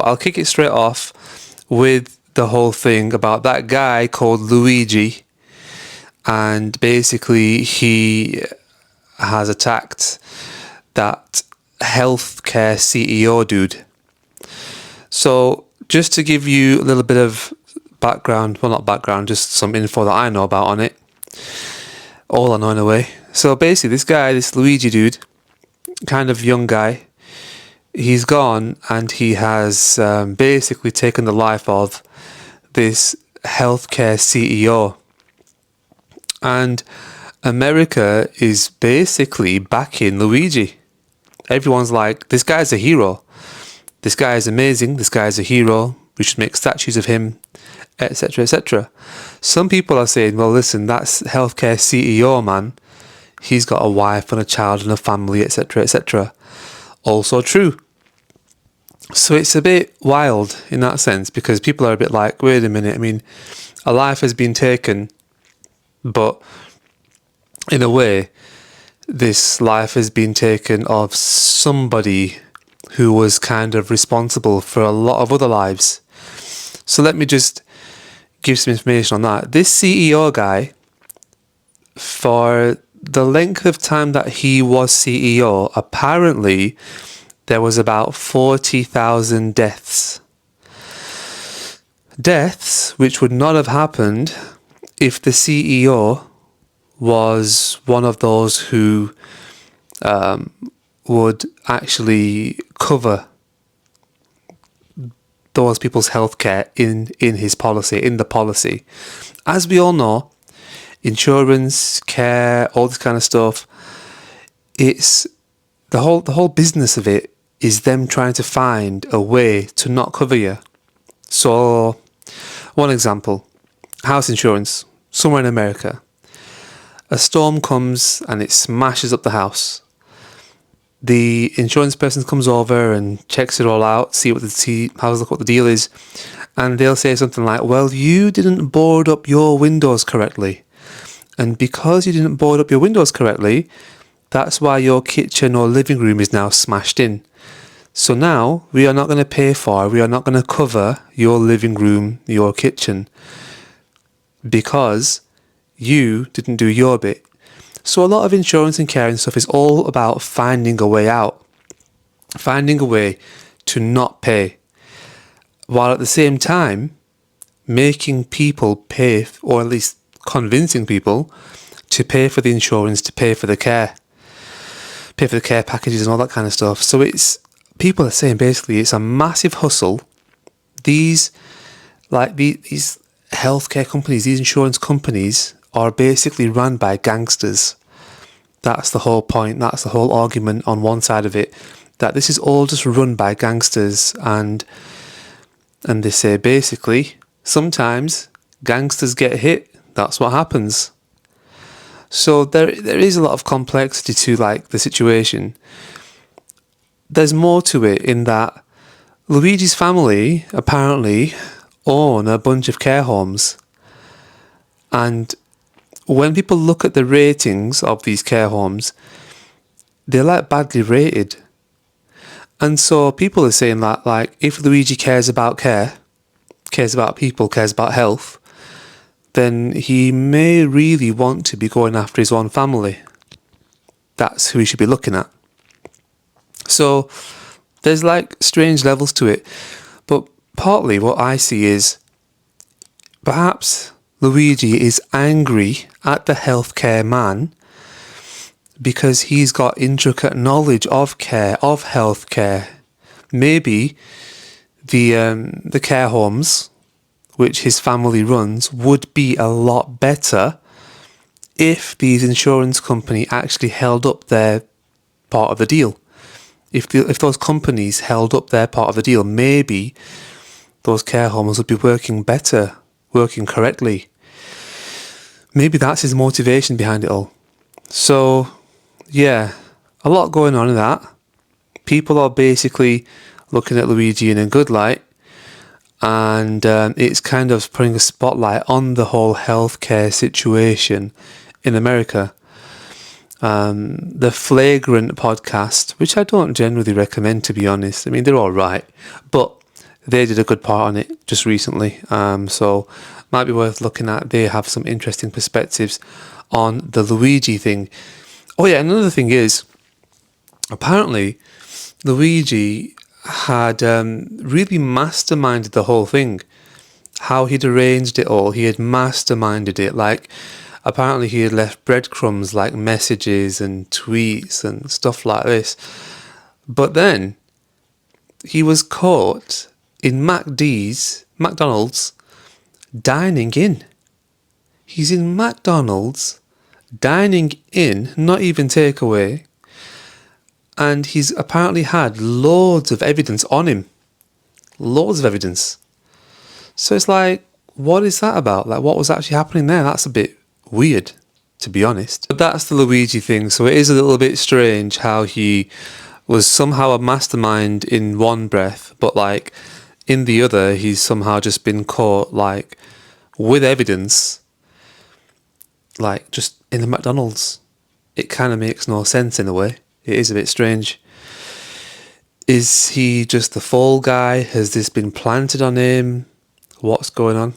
But I'll kick it straight off with the whole thing about that guy called Luigi, and basically he has attacked that healthcare CEO dude. So just to give you a little bit of background, well, not background, just some info that I know about on it, all I know in a way. So basically this guy, this Luigi dude, kind of young guy, he's gone and he has basically taken the life of this healthcare CEO. And America is basically backing Luigi. Everyone's like, this guy's a hero. This guy is amazing. This guy is a hero. We should make statues of him, etc., etc. Some people are saying, well, listen, that's healthcare CEO, man. He's got a wife and a child and a family, etc., etc. Also true. So it's a bit wild in that sense, because people are a bit like, wait a minute, I mean, a life has been taken, but in a way, this life has been taken of somebody who was kind of responsible for a lot of other lives. So let me just give some information on that. This CEO guy, for the length of time that he was CEO, apparently there was about 40,000 deaths. Deaths which would not have happened if the CEO was one of those who would actually cover those people's healthcare in his policy, in the policy. As we all know, insurance, care, all this kind of stuff, it's the whole business of it is them trying to find a way to not cover you. So, one example, house insurance, somewhere in America. A storm comes and it smashes up the house. The insurance person comes over and checks it all out, what the deal is, and they'll say something like, well, you didn't board up your windows correctly. And because you didn't board up your windows correctly, that's why your kitchen or living room is now smashed in. So now we are not going to cover your living room, your kitchen, because you didn't do your bit. So a lot of insurance and care and stuff is all about finding a way out, finding a way to not pay, while at the same time making people pay, or at least convincing people to pay for the insurance, to pay for the care packages and all that kind of stuff. So people are saying basically it's a massive hustle. These healthcare companies, these insurance companies are basically run by gangsters. That's the whole point. That's the whole argument on one side of it, that this is all just run by gangsters, and they say basically sometimes gangsters get hit. That's what happens. So there is a lot of complexity to the situation. There's more to it in that Luigi's family apparently own a bunch of care homes, and when people look at the ratings of these care homes, they're badly rated. And so people are saying that if Luigi cares about care, cares about people, cares about health, then he may really want to be going after his own family. That's who he should be looking at. So there's strange levels to it. But partly what I see is perhaps Luigi is angry at the healthcare man because he's got intricate knowledge of care, of healthcare. Maybe the care homes which his family runs would be a lot better if these insurance company actually held up their part of the deal. If those companies held up their part of the deal, maybe those care homes would be working better, working correctly. Maybe that's his motivation behind it all. So, yeah, a lot going on in that. People are basically looking at Luigi in a good light, and it's kind of putting a spotlight on the whole healthcare situation in America. The Flagrant podcast, which I don't generally recommend, to be honest. I mean, they're all right, but They did a good part on it just recently, so might be worth looking at. They have some interesting perspectives on the Luigi thing. Oh yeah, another thing is, apparently Luigi had really masterminded the whole thing. How he'd arranged it all, he had masterminded it. Like, apparently he had left breadcrumbs like messages and tweets and stuff like this. But then he was caught in McDonald's, dining in. He's in McDonald's, dining in, not even takeaway, and he's apparently had loads of evidence on him. Loads of evidence. So it's like, what is that about? Like, what was actually happening there? That's a bit weird, to be honest. But that's the Luigi thing, so it is a little bit strange how he was somehow a mastermind in one breath, but like in the other, he's somehow just been caught like with evidence, like just in the McDonald's. It kind of makes no sense in a way. It is a bit strange. Is he just the fall guy? Has this been planted on him? What's going on?